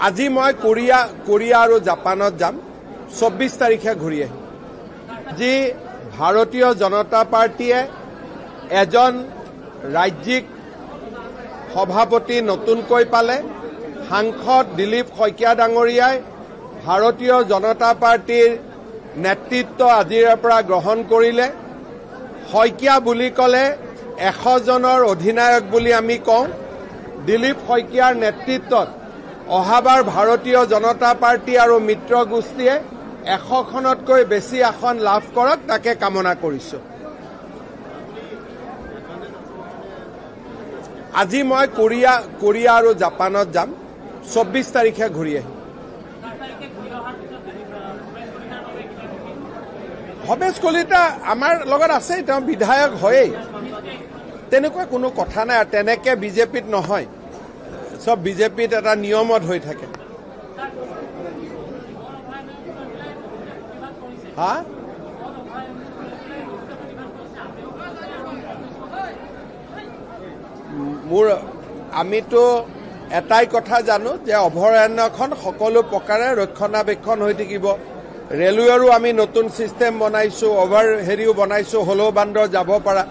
আজি মই কোৰিয়া আৰু জাপানত যাম 24 তাৰিখে ঘূৰি আহিম। আজি ভাৰতীয় জনতা পাৰ্টিয়ে এজন ৰাজ্যিক সভাপতি নতুনকৈ পালে। সাংসদ দিলীপ শইকীয়া ডাঙৰীয়াই ভাৰতীয় জনতা পাৰ্টিৰ নেতৃত্ব আজিৰ পৰা গ্ৰহণ কৰিলে। শইকীয়া বুলি ক'লে 100 জনৰ অধিনায়ক বুলি আমি কওঁ। দিলীপ শইকীয়াৰ নেতৃত্বত অহাবাৰ ভাৰতীয় জনতা পাৰ্টি আৰু মিত্ৰ গোষ্ঠীয়ে 100খনতকৈ বেছি আসন লাভ কৰক, তাকে কামনা কৰিছোঁ। আজি মই কোৰিয়া আৰু জাপানত যাম 24 তাৰিখে ঘূৰি আহিম। ভৱেশ কলিতা আমাৰ লগত আছে, তেওঁ বিধায়ক হয়েই, তেনেকুৱা কোনো কথা নাই। তেনেকে বিজেপিত নহয়, সব বিজেপিত এটা নিয়মত হৈ থাকে। হা আমিতো এটাই কথা জানো যে অভয়াৰণ্যখন সকলো প্ৰকাৰে ৰক্ষণাবেক্ষণ হৈ থাকিব। ৰেলৱেৰো আমি নতুন চিষ্টেম বনাইছো, হেৰিও বনাইছো, হলৌ বান্দৰ যাব পৰা।